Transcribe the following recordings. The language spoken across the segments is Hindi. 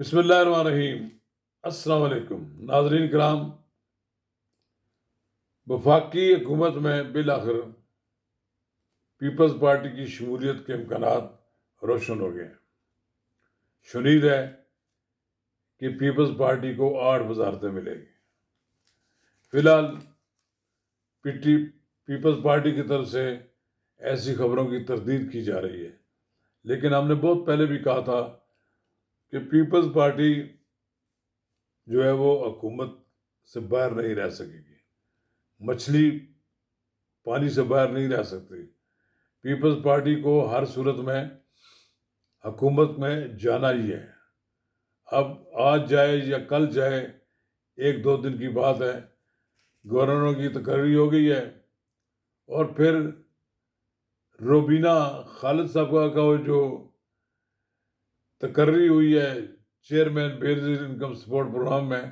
बिस्मिल्लाहिर्रहमानिर्रहीम। अस्सलाम वालेकुम नाज़रीन किराम। वफाकी हुकूमत में बिल आखिर पीपल्स पार्टी की शमूलियत के इम्कानात रोशन हो गए। शुनीद है कि पीपल्स पार्टी को 8 वजारतें मिलेगी। फिलहाल पीपल्स पार्टी की तरफ से ऐसी खबरों की तरदीद की जा रही है, लेकिन हमने बहुत पहले भी कहा था कि पीपल्स पार्टी जो है वो हुकूमत से बाहर नहीं रह सकेगी। मछली पानी से बाहर नहीं रह सकती। पीपल्स पार्टी को हर सूरत में हुकूमत में जाना ही है। अब आज जाए या कल जाए, एक दो दिन की बात है। गवर्नरों की तकर्री हो गई है और फिर रोबीना खालिद साहब का वो जो तकर्री हुई है chairman Benazir income support programme में,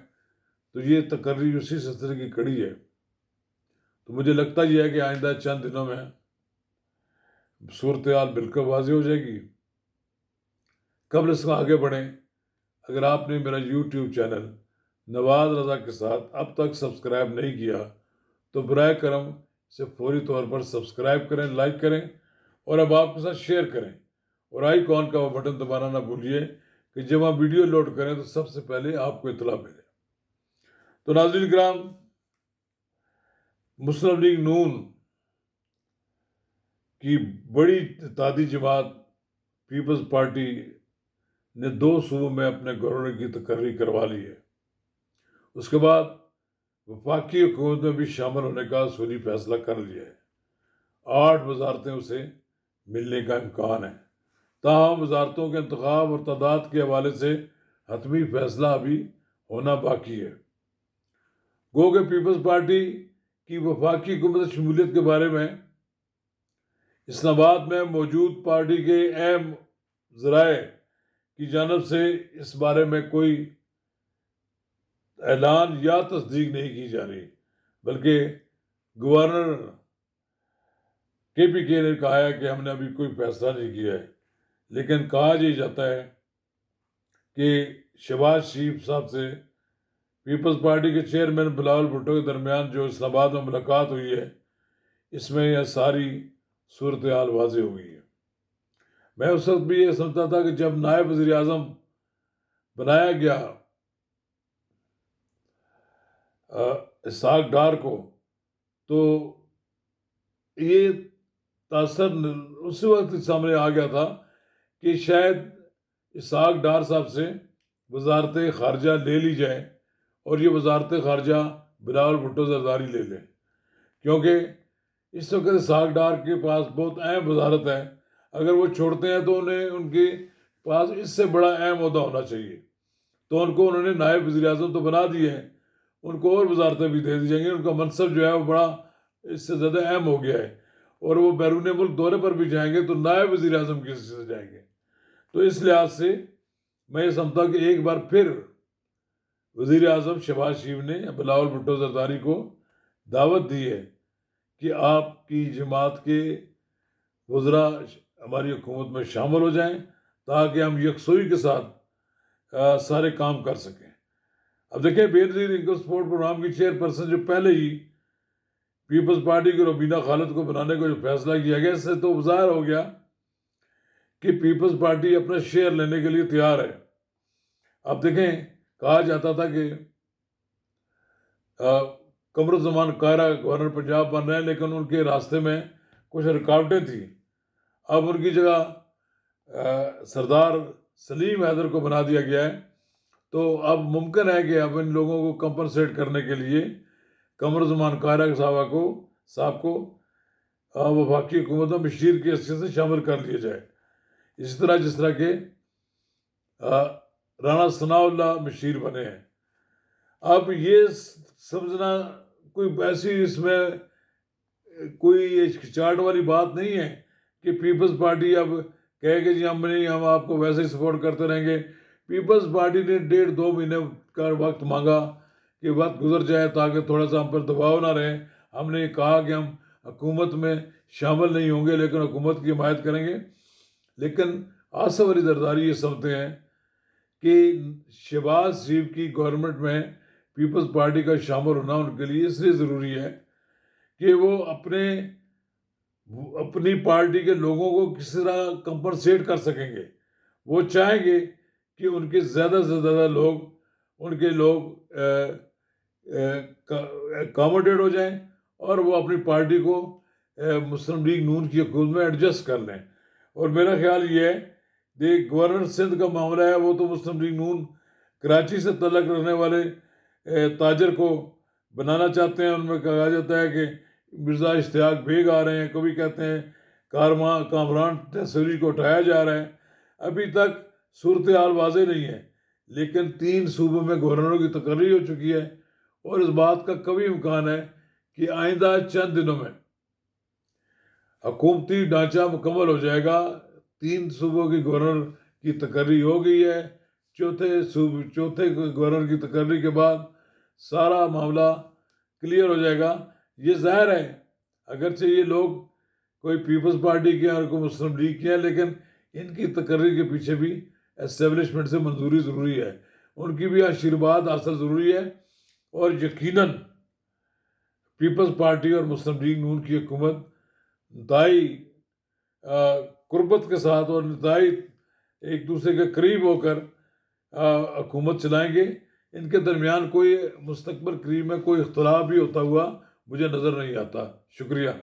तो ये तकर्री उसी सिलसिले की कड़ी है। तो मुझे लगता ही है कि आइंदा चंद दिनों में सूरत हाल बिल्कुल वाज़ेह हो जाएगी। कबल इसमें आगे बढ़ें, अगर आपने मेरा यूट्यूब चैनल नवाज रज़ा के साथ अब तक सब्सक्राइब नहीं किया तो बराए करम से फौरी तौर पर सब्सक्राइब करें, लाइक करें और अब आपके साथ शेयर करें और आइकॉन का वो बटन दबाना ना भूलिए कि जब आप वीडियो लोड करें तो सबसे पहले आपको इतला मिले। तो नाज़रीन किराम, मुस्लिम लीग नून की बड़ी तादी जमात पीपल्स पार्टी ने 2 सूबों में अपने गवर्नर की तकर्री करवा ली है। उसके बाद वफाकी हुकूमत में भी शामिल होने का सूली फैसला कर लिया है। 8 वजारतें उसे मिलने का इम्कान है। ताहम वजारतों के इंतखाब और तादाद के हवाले से हतमी फैसला अभी होना बाकी है। गो के पीपल्स पार्टी की वफाकी हुकूमत शमूलियत के बारे में इस्लामाबाद में मौजूद पार्टी के अहम ज़राए की जानब से इस बारे में कोई ऐलान या तस्दीक नहीं की जा रही, बल्कि गवर्नर KPK ने कहा है कि हमने अभी कोई फैसला नहीं किया है। लेकिन कहा यह जाता है कि शहबाज शरीफ साहब से पीपल्स पार्टी के चेयरमैन बिलावल भुट्टो के दरमियान जो इस्लामाबाद में मुलाकात हुई है, इसमें यह सारी सूरत हाल वाज़ेह हो गई है। मैं उस वक्त भी ये समझता था कि जब नायब वज़ीर आज़म बनाया गया इसहाक डार को, तो ये तासर उसी वक्त सामने आ गया था कि शायद इसहाक डार साहब से वजारत ख़ारजा ले ली जाए और ये वजारत ख़ारजा बिलावल भुट्टो जरदारी ले लें, क्योंकि इस वक्त इसहाक डार के पास बहुत अहम वजारत है। अगर वो छोड़ते हैं तो उन्हें उनके पास इससे बड़ा अहम ओहदा होना चाहिए। तो उन्होंने नायब वज़ीर आज़म तो बना दिए हैं, उनको और वजारतें भी दे दी जाएंगी। उनका मनसब जो है वो बड़ा इससे ज़्यादा अहम हो गया है और वो बैरून मुल्क दौरे पर भी जाएंगे तो नायब वज़ीर आज़म की से जाएंगे। तो इस लिहाज से मैं ये समझता कि एक बार फिर वज़ीर आज़म शहबाज शरीफ ने बिलावल भुट्टो जरदारी को दावत दी है कि आपकी जमात के वज़रा हमारी हुकूमत में शामिल हो जाएं ताकि हम यकसुई के साथ सारे काम कर सकें। अब देखें, बेनज़ीर इनकम सपोर्ट प्रोग्राम की चेयरपर्सन जो पहले ही पीपल्स पार्टी की रोबीना खालिद को बनाने का जो फैसला किया गया, इससे तो ज़ाहिर हो गया कि पीपल्स पार्टी अपना शेयर लेने के लिए तैयार है। अब देखें, कहा जाता था कि कमरुज़्ज़मान कायरा गवर्नर पंजाब बन रहे हैं, लेकिन उनके रास्ते में कुछ रुकावटें थी। अब उनकी जगह सरदार सलीम हैदर को बना दिया गया है। तो अब मुमकिन है कि अब इन लोगों को कंपनसेट करने के लिए कमरुज़्ज़मान कायरा साहब को वफाकी हुकूमत में मशीर की हैसियत से शामिल कर लिया जाए। इसी तरह जिस तरह के राणा सनाउल्लाह मशीर बने हैं। अब ये समझना कोई ऐसी इसमें कोई हिचकिचाहट वाली बात नहीं है कि पीपल्स पार्टी अब कहेगी जी हम आपको वैसे ही सपोर्ट करते रहेंगे। पीपल्स पार्टी ने 1.5-2 महीने का वक्त मांगा कि वक्त गुजर जाए ताकि थोड़ा सा हम पर दबाव ना रहे। हमने कहा कि हम हुकूमत में शामिल नहीं होंगे लेकिन हुकूमत की हिमायत करेंगे। लेकिन आसिफ अली जरदारी ये समझते हैं कि शहबाज शरीफ की गवर्नमेंट में पीपल्स पार्टी का शामिल होना उनके लिए इसलिए ज़रूरी है कि वो अपनी पार्टी के लोगों को किस तरह कंपनसेट कर सकेंगे। वो चाहेंगे कि उनके ज़्यादा से ज़्यादा लोग उनके लोग अकोमोडेट हो जाएं और वो अपनी पार्टी को मुस्लिम लीग नून की हुकूमत में एडजस्ट कर लें। और मेरा ख्याल ये है कि गवर्नर सिंध का मामला है, वो तो मुस्लिम लीग नून कराची से तल्लक रखने वाले ताजर को बनाना चाहते हैं। उनमें कहा जाता है कि मिर्ज़ा इश्तियाक बेग आ रहे हैं, कभी कहते हैं कामरान तहसीरी को उठाया जा रहा है। अभी तक सूरत हाल वाज़ेह नहीं है, लेकिन 3 सूबों में गवर्नरों की तकर्री हो चुकी है और इस बात का कभी इम्कान है कि आइंदा चंद दिनों में हुकूमती ढांचा मुकम्मल हो जाएगा। 3 सूबों की गवर्नर की तकर्री हो गई है। चौथे गवर्नर की तकर्री के बाद सारा मामला क्लियर हो जाएगा। ये जाहिर है, अगरचे ये लोग कोई पीपल्स पार्टी के हैं और कोई मुस्लिम लीग के हैं, लेकिन इनकी तकर्री के पीछे भी एस्टेब्लिशमेंट से मंजूरी ज़रूरी है, उनकी भी आशीर्वाद हासिल ज़रूरी है। और यकीनन पीपल्स पार्टी और मुस्लिम लीग नून की हुकूमत इंतहाई कुर्बत के साथ और इंतहाई एक दूसरे के करीब होकर हुकूमत चलाएंगे। इनके दरमियान कोई मुस्तकबिल करीब में कोई इख्तलाफ भी होता हुआ मुझे नज़र नहीं आता। शुक्रिया।